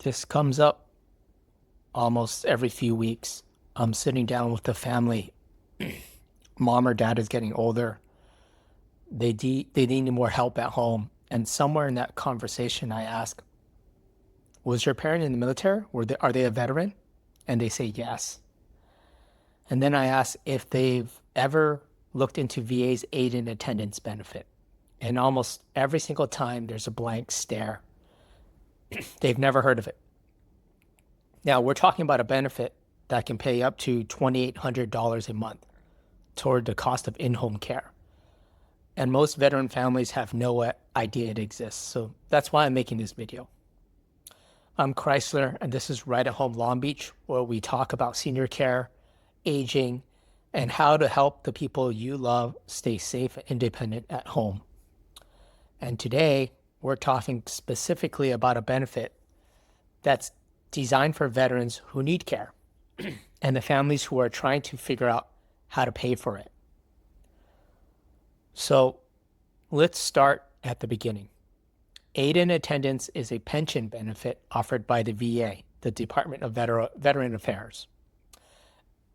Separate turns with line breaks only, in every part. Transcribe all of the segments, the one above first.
This comes up almost every few weeks. I'm sitting down with the family. Mom or dad is getting older. They need more help at home. And somewhere in that conversation, I ask, "Was your parent in the military? Are they a veteran?" And they say yes. And then I ask if they've ever looked into VA's aid and attendance benefit. And almost every single time, there's a blank stare. They've never heard of it. Now, we're talking about a benefit that can pay up to $2,800 a month toward the cost of in-home care. And most veteran families have no idea it exists. So that's why I'm making this video. I'm Chrysler, and this is Right at Home Long Beach, where we talk about senior care, aging, and how to help the people you love stay safe and independent at home. And today, we're talking specifically about a benefit that's designed for veterans who need care and the families who are trying to figure out how to pay for it. So let's start at the beginning. Aid in attendance is a pension benefit offered by the VA, the Department of Veteran Affairs.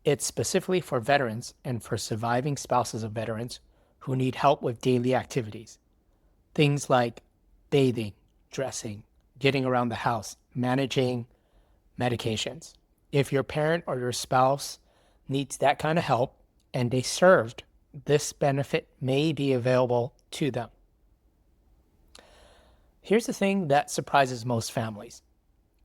It's specifically for veterans and for surviving spouses of veterans who need help with daily activities. Things like bathing, dressing, getting around the house, managing medications. If your parent or your spouse needs that kind of help and they served, this benefit may be available to them. Here's the thing that surprises most families.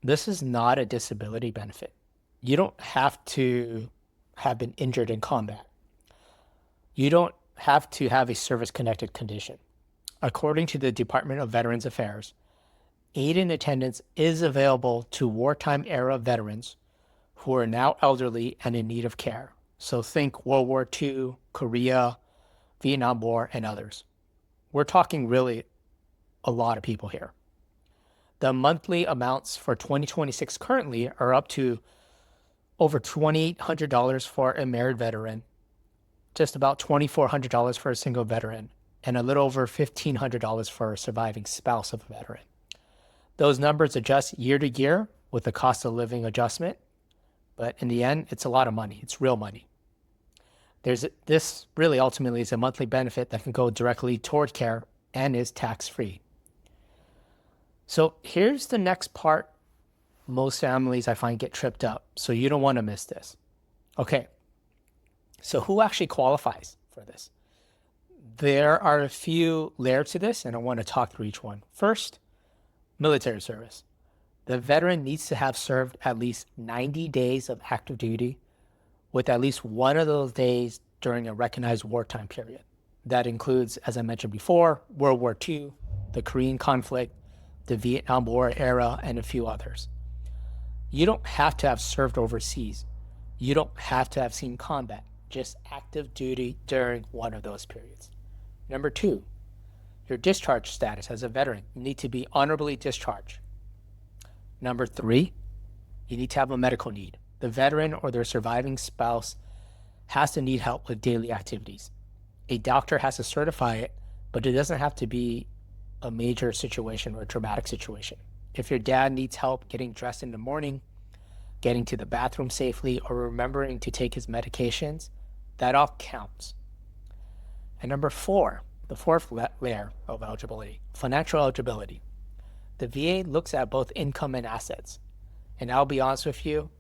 This is not a disability benefit. You don't have to have been injured in combat. You don't have to have a service-connected condition. According to the Department of Veterans Affairs, aid in attendance is available to wartime era veterans who are now elderly and in need of care. So think World War II, Korea, Vietnam War, and others. We're talking really a lot of people here. The monthly amounts for 2026 currently are up to over $2,800 for a married veteran, just about $2,400 for a single veteran, and a little over $1,500 for a surviving spouse of a veteran. Those numbers adjust year to year with the cost of living adjustment, but in the end, it's a lot of money. It's real money. This really ultimately is a monthly benefit that can go directly toward care and is tax-free. So here's the next part most families I find get tripped up, so you don't want to miss this. Okay, so who actually qualifies for this? There are a few layers to this, and I want to talk through each one. First, military service. The veteran needs to have served at least 90 days of active duty, with at least one of those days during a recognized wartime period. That includes, as I mentioned before, World War II, the Korean conflict, the Vietnam War era, and a few others. You don't have to have served overseas. You don't have to have seen combat, just active duty during one of those periods. Number two, your discharge status as a veteran. You need to be honorably discharged. Number three, you need to have a medical need. The veteran or their surviving spouse has to need help with daily activities. A doctor has to certify it, but it doesn't have to be a major situation or a traumatic situation. If your dad needs help getting dressed in the morning, getting to the bathroom safely, or remembering to take his medications, that all counts. And number four, the fourth layer of eligibility, financial eligibility. The VA looks at both income and assets. And I'll be honest with you,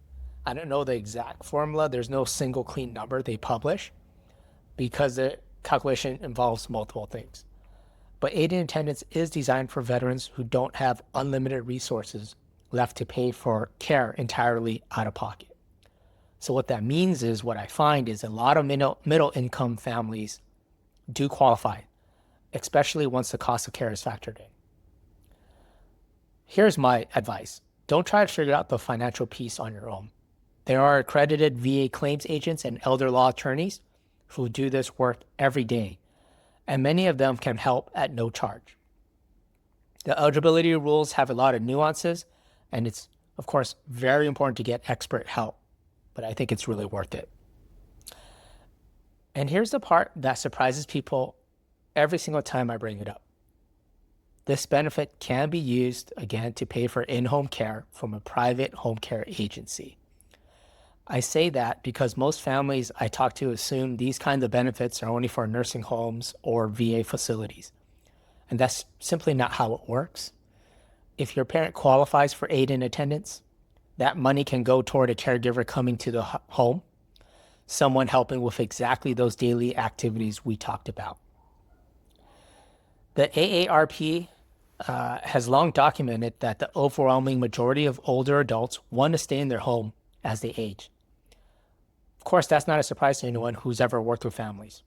I don't know the exact formula. There's no single clean number they publish because the calculation involves multiple things. But aid in attendance is designed for veterans who don't have unlimited resources left to pay for care entirely out of pocket. So what that means is, what I find is a lot of middle income families do qualify, especially once the cost of care is factored in. Here's my advice. Don't try to figure out the financial piece on your own. There are accredited VA claims agents and elder law attorneys who do this work every day, and many of them can help at no charge. The eligibility rules have a lot of nuances, and it's, of course, very important to get expert help, but I think it's really worth it. And here's the part that surprises people every single time I bring it up. This benefit can be used, again, to pay for in-home care from a private home care agency. I say that because most families I talk to assume these kinds of benefits are only for nursing homes or VA facilities. And that's simply not how it works. If your parent qualifies for aid in attendance, that money can go toward a caregiver coming to the home, someone helping with exactly those daily activities we talked about. The AARP has long documented that the overwhelming majority of older adults want to stay in their home as they age. Of course, that's not a surprise to anyone who's ever worked with families.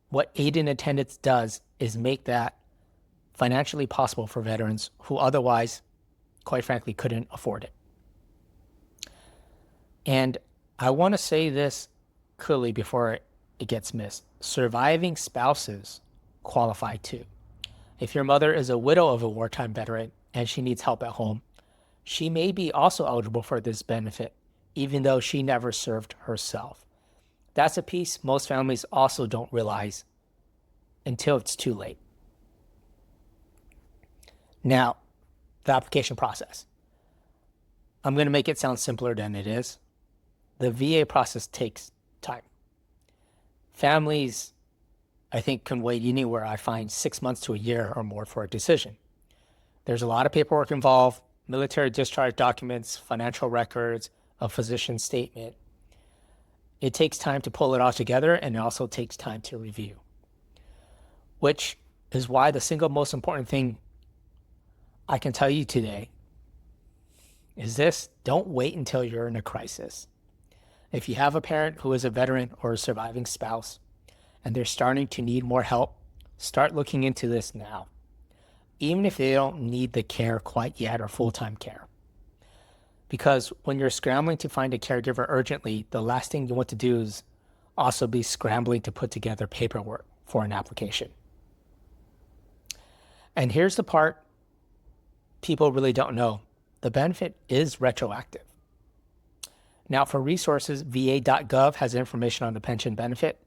What aid in attendance does is make that financially possible for veterans who otherwise, quite frankly, couldn't afford it. And I want to say this clearly before it gets missed. Surviving spouses qualify too. If your mother is a widow of a wartime veteran and she needs help at home, she may be also eligible for this benefit, even though she never served herself. That's a piece most families also don't realize until it's too late. Now, the application process. I'm going to make it sound simpler than it is. The VA process takes time. Families, I think, can wait anywhere, I find, 6 months to a year or more for a decision. There's a lot of paperwork involved, military discharge documents, financial records, a physician statement. It takes time to pull it all together, and it also takes time to review, which is why the single most important thing I can tell you today is this: don't wait until you're in a crisis. If you have a parent who is a veteran or a surviving spouse and they're starting to need more help, start looking into this now, even if they don't need the care quite yet or full-time care. Because when you're scrambling to find a caregiver urgently, the last thing you want to do is also be scrambling to put together paperwork for an application. And here's the part people really don't know. The benefit is retroactive. Now, for resources, va.gov has information on the pension benefit.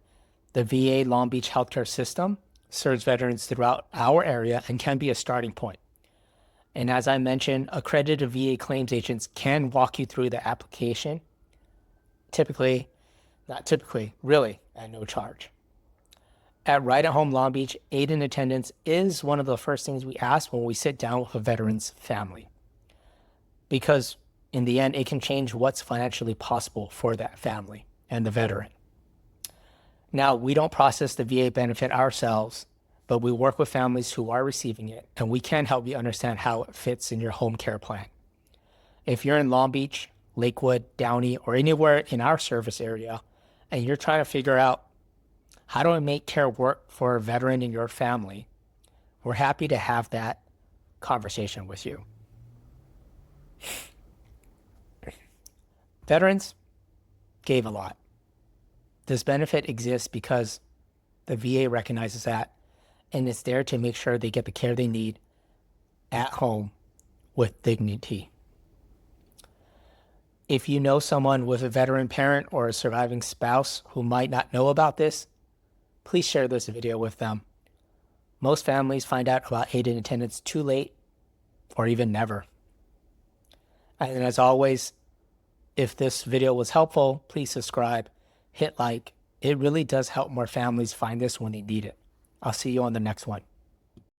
The VA Long Beach healthcare system serves veterans throughout our area and can be a starting point. And as I mentioned, accredited VA claims agents can walk you through the application, really at no charge. At Right at Home Long Beach, aid in attendance is one of the first things we ask when we sit down with a veteran's family, because in the end, it can change what's financially possible for that family and the veteran. Now, we don't process the VA benefit ourselves, but we work with families who are receiving it, and we can help you understand how it fits in your home care plan. If you're in Long Beach, Lakewood, Downey, or anywhere in our service area, and you're trying to figure out how do I make care work for a veteran in your family, we're happy to have that conversation with you. Veterans gave a lot. This benefit exists because the VA recognizes that, and it's there to make sure they get the care they need at home with dignity. If you know someone with a veteran parent or a surviving spouse who might not know about this, please share this video with them. Most families find out about aid in attendance too late or even never. And as always, if this video was helpful, please subscribe, hit like. It really does help more families find this when they need it. I'll see you on the next one.